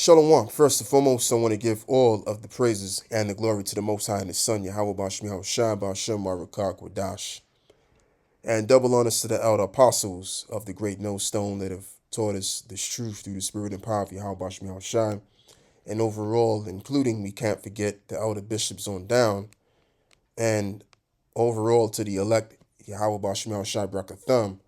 Shalom. First and foremost, I want to give all of the praises and the glory to the Most High and His Son, Yahweh Bashmi Hawashai Bashem Marakak Wadash. And double honors to the elder apostles of the great Stone that have taught us this truth through the spirit and power of Yahweh Bashmi Hawashai. And overall, including, we can't forget the elder bishops on down. And overall, to the elect Yahweh Bashmi Hawashai Brakathum,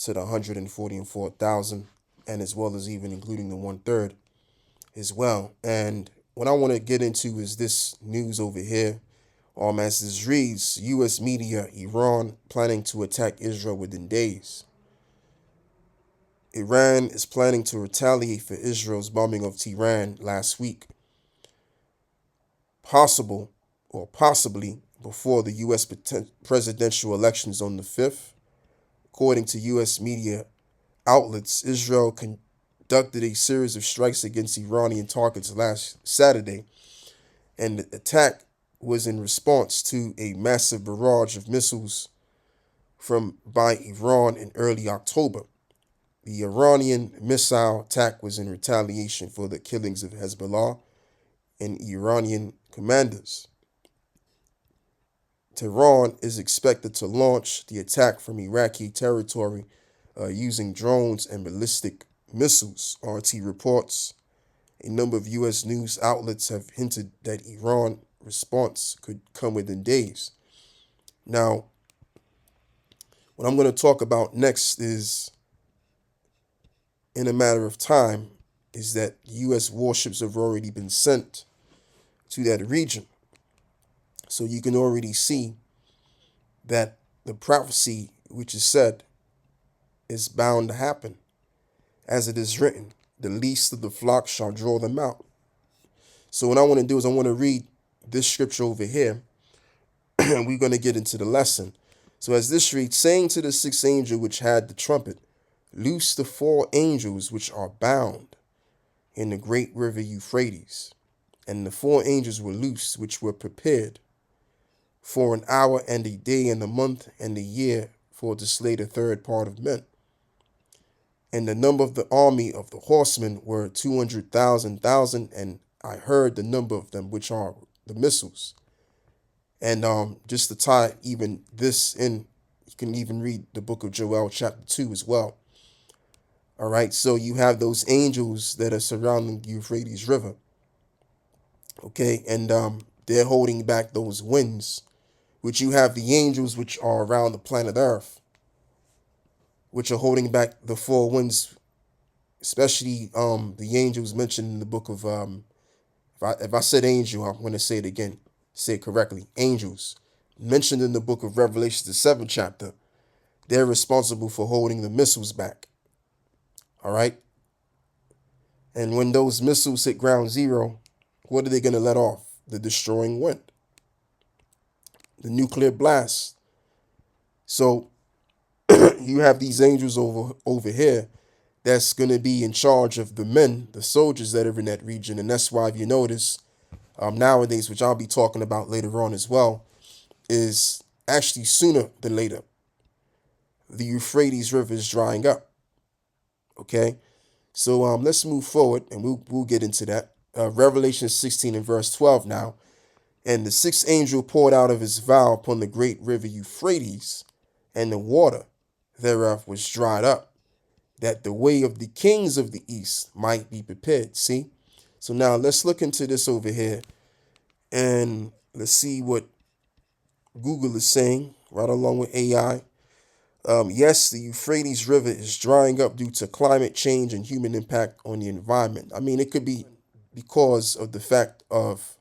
to the 144,000, and as well as even including the 1/3 as well. And what I want to get into is this news over here. As this reads, U.S. media, Iran planning to attack Israel within days. Iran is planning to retaliate for Israel's bombing of Tehran last week. Possibly before the U.S. presidential elections on the 5th. According to U.S. media outlets, Israel conducted a series of strikes against Iranian targets last Saturday, and the attack was in response to a massive barrage of missiles by Iran in early October. The Iranian missile attack was in retaliation for the killings of Hezbollah and Iranian commanders. Tehran is expected to launch the attack from Iraqi territory using drones and ballistic missiles. RT reports a number of U.S. news outlets have hinted that Iran response could come within days. Now, what I'm going to talk about next is, in a matter of time, is that U.S. warships have already been sent to that region. So you can already see that the prophecy which is said is bound to happen. As it is written, the least of the flock shall draw them out. So what I want to do is I want to read this scripture over here, and we're going to get into the lesson. So as this reads, saying to the sixth angel which had the trumpet, loose the 4 angels which are bound in the great river Euphrates. And the 4 angels were loosed, which were prepared for an hour and a day and a month and a year for to slay the 3rd part of men. And the number of the army of the horsemen were 200,000, and I heard the number of them, which are the missiles. And just to tie even this in, you can even read the book of Joel chapter 2 as well. All right, so you have those angels that are surrounding the Euphrates River. Okay, and they're holding back those winds, which you have the angels which are around the planet Earth, which are holding back the 4 winds, especially the angels mentioned in the book of, if I said angel, I'm going to say it again, say it correctly, angels, mentioned in the book of Revelation, the 7th chapter, they're responsible for holding the missiles back. All right? And when those missiles hit ground zero, what are they going to let off? The destroying wind, the nuclear blast. So you have these angels over here that's going to be in charge of the men, the soldiers that are in that region. And that's why, if you notice, nowadays, which I'll be talking about later on as well, is actually sooner than later, the Euphrates River is drying up. Okay, so let's move forward, and we'll get into that. Revelation 16 and verse 12 now. And the 6th angel poured out of his vial upon the great river Euphrates, and the water thereof was dried up, that the way of the kings of the east might be prepared. See? So now let's look into this over here, and let's see what Google is saying, right along with AI. Yes, the Euphrates River is drying up due to climate change and human impact on the environment. I mean, it could be because of the fact of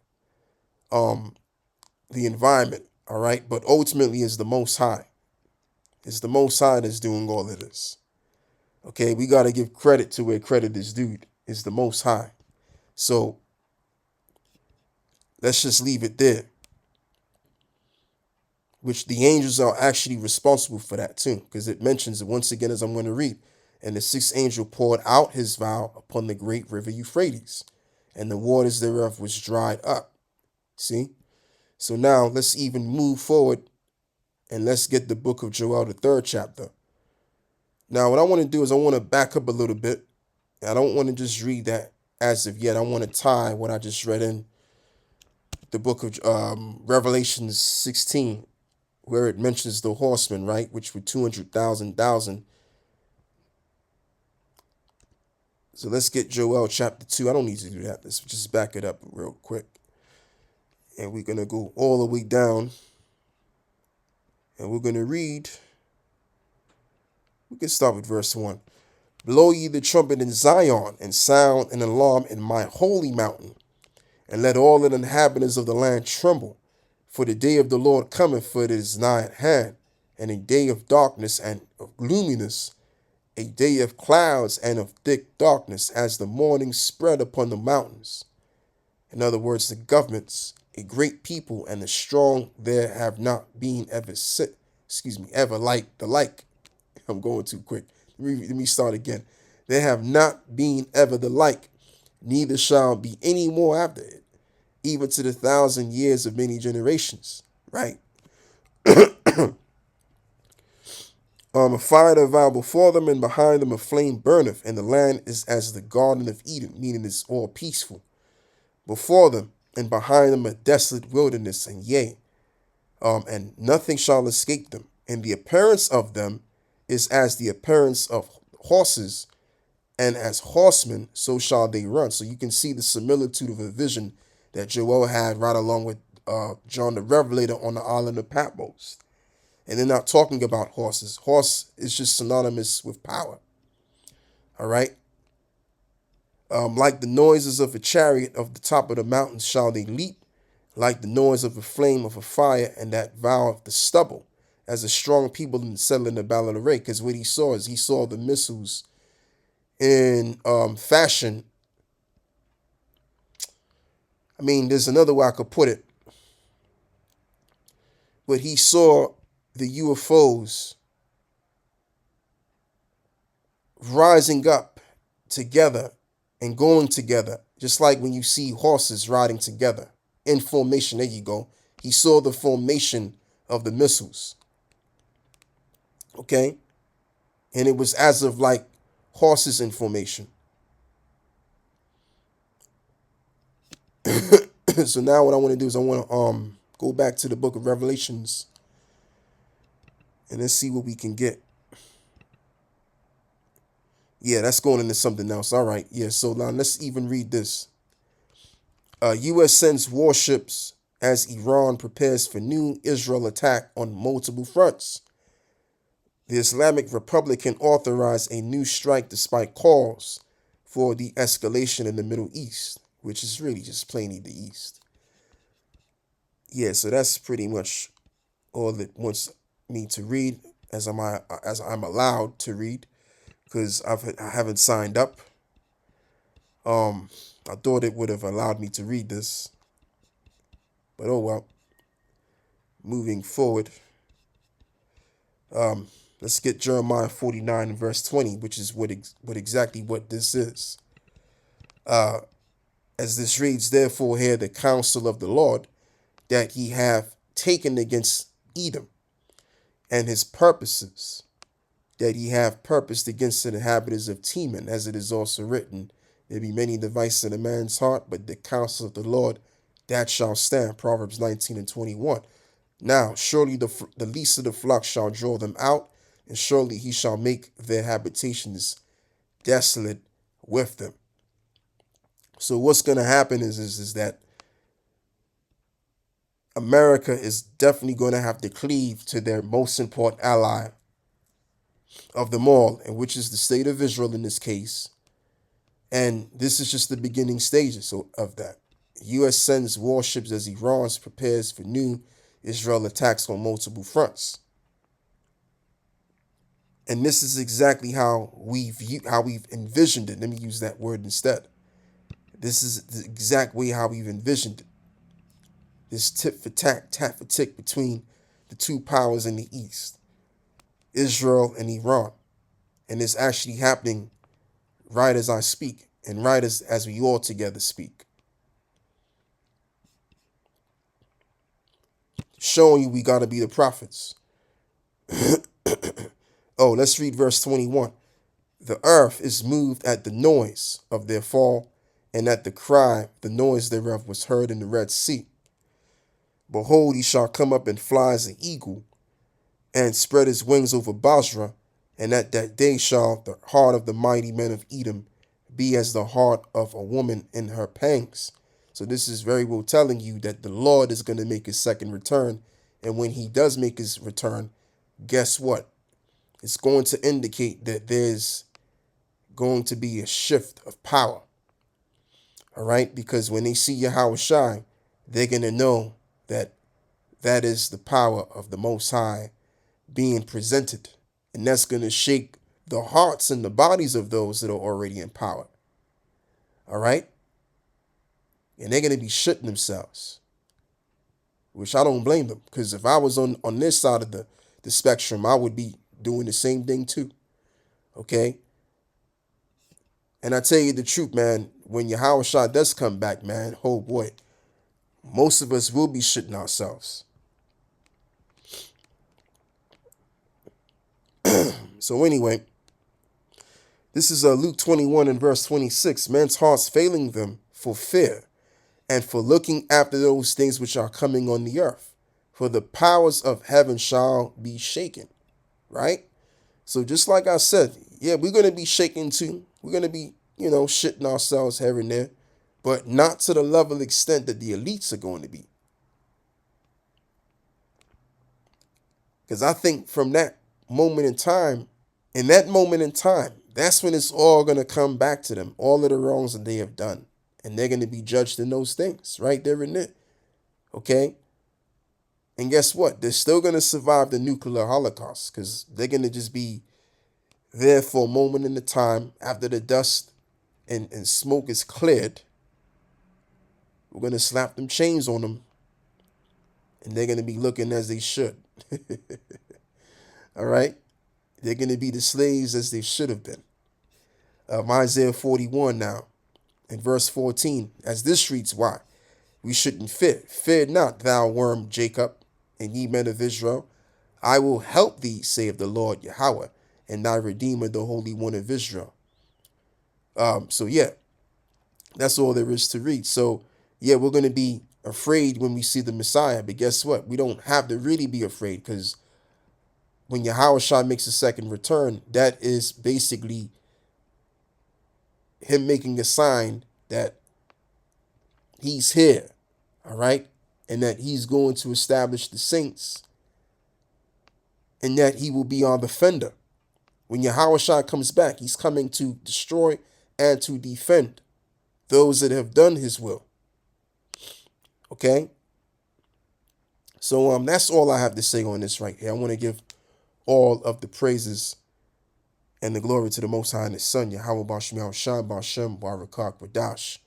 the environment, all right? But ultimately, it's the Most High. It's the Most High that's doing all of this. Okay, we got to give credit to where credit is due. It's the Most High. So let's just leave it there. Which the angels are actually responsible for that too, because it mentions it once again, as I'm going to read. And the 6th angel poured out his vial upon the great river Euphrates, and the waters thereof was dried up. See? So now let's even move forward, and let's get the book of Joel, the 3rd chapter. Now, what I want to do is I want to back up a little bit. I don't want to just read that as of yet. I want to tie what I just read in the book of Revelation 16, where it mentions the horsemen, right, which were 200,000. So let's get Joel chapter 2. I don't need to do that. Let's just back it up real quick. And we're going to go all the way down. And we're going to read. We can start with verse 1. Blow ye the trumpet in Zion, and sound an alarm in my holy mountain. And let all the inhabitants of the land tremble. For the day of the Lord cometh, for it is nigh at hand. And a day of darkness and of gloominess, a day of clouds and of thick darkness, as the morning spread upon the mountains. In other words, the governments, a great people, and the strong there have not been ever like the like. I'm going too quick. Let me start again. There have not been ever the like, neither shall be any more after it, even to the 1,000 years of many generations. Right? A fire devour before them, and behind them a flame burneth, and the land is as the Garden of Eden, meaning it's all peaceful. Before them and behind them a desolate wilderness, and and nothing shall escape them. And the appearance of them is as the appearance of horses, and as horsemen, so shall they run. So you can see the similitude of a vision that Joel had right along with John the Revelator on the island of Patmos. And they're not talking about horses. Horse is just synonymous with power. All right. Like the noises of a chariot of the top of the mountains shall they leap, like the noise of a flame of a fire, and that vow of the stubble, as a strong people in settling the battle array. Because what he saw is he saw the missiles in fashion. I mean, there's another way I could put it. But he saw the UFOs rising up together and going together, just like when you see horses riding together in formation. There you go. He saw the formation of the missiles. Okay? And it was as of like horses in formation. So now what I want to do is I want to go back to the book of Revelations and let's see what we can get. Yeah, that's going into something else. All right. Yeah, so now let's even read this. U.S. sends warships as Iran prepares for new Israel attack on multiple fronts. The Islamic Republic can authorize a new strike despite calls for the escalation in the Middle East, which is really just plainly the East. Yeah, so that's pretty much all it wants me to read as I'm allowed to read, because I haven't signed up. I thought it would have allowed me to read this, but oh well. Moving forward, let's get Jeremiah 49 and verse 20, which is what exactly what this is. As this reads, therefore hear the counsel of the Lord that he hath taken against Edom, and his purposes that he hath purposed against the inhabitants of Teman, as it is also written, there be many devices in a man's heart, but the counsel of the Lord that shall stand. Proverbs 19 and 21. Now, surely the least of the flock shall draw them out, and surely he shall make their habitations desolate with them. So what's going to happen is that America is definitely going to have to cleave to their most important ally of them all, and which is the state of Israel in this case. And this is just the beginning stages of that. The U.S. sends warships as Iran prepares for new Israel attacks on multiple fronts. And this is exactly how we've envisioned it. Let me use that word instead. This is the exact way how we've envisioned it. This tit for tat for tick between the two powers in the East, Israel and Iran. And it's actually happening right as I speak, and right as we all together speak. Showing you we got to be the prophets. Oh, let's read verse 21. The earth is moved at the noise of their fall, and at the cry, the noise thereof was heard in the Red Sea. Behold, he shall come up and fly as an eagle, and spread his wings over Basra, and at that day shall the heart of the mighty men of Edom be as the heart of a woman in her pangs. So this is very well telling you that the Lord is going to make his second return. And when he does make his return, guess what? It's going to indicate that there's going to be a shift of power. All right? Because when they see Yahweh Shai, they're going to know that that is the power of the Most High being presented. And that's going to shake the hearts and the bodies of those that are already in power. All right? And they're going to be shitting themselves, which I don't blame them. Because if I was on this side of the spectrum, I would be doing the same thing too. Okay? And I tell you the truth, man, when Yahweh Shah does come back, man, oh boy, most of us will be shitting ourselves. So anyway, this is Luke 21 and verse 26. Men's hearts failing them for fear and for looking after those things which are coming on the earth. For the powers of heaven shall be shaken. Right? So just like I said, yeah, we're going to be shaken too. We're going to be, shitting ourselves here and there, but not to the level extent that the elites are going to be. Because I think from that moment in time, that's when it's all going to come back to them, all of the wrongs that they have done. And they're going to be judged in those things right there and then. Okay? And guess what? They're still going to survive the nuclear holocaust because they're going to just be there for a moment in the time after the dust and smoke is cleared. We're going to slap them chains on them and they're going to be looking as they should. All right? They're going to be the slaves as they should have been. Isaiah 41 now, in verse 14, as this reads, why? We shouldn't fear. Fear not, thou worm Jacob, and ye men of Israel. I will help thee, saith the Lord Yahweh, and thy Redeemer, the Holy One of Israel. So yeah, that's all there is to read. So yeah, we're going to be afraid when we see the Messiah, but guess what? We don't have to really be afraid, because when Yahweh Shai makes a second return, that is basically him making a sign that he's here, all right? And that he's going to establish the saints and that he will be our defender. When Yahweh Shai comes back, he's coming to destroy and to defend those that have done his will. Okay? So that's all I have to say on this right here. I want to give all of the praises and the glory to the Most High and His Son, Yahweh Bashem Yahushua Bashem Barakak Wadash,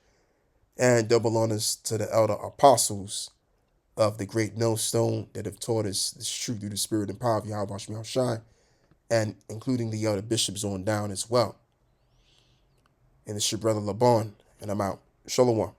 and double honors to the elder apostles of the great millstone that have taught us this truth through the spirit and power of Yahweh Bashem Yahushua, and including the elder bishops on down as well. And it's your brother Laban, and I'm out. Shalom.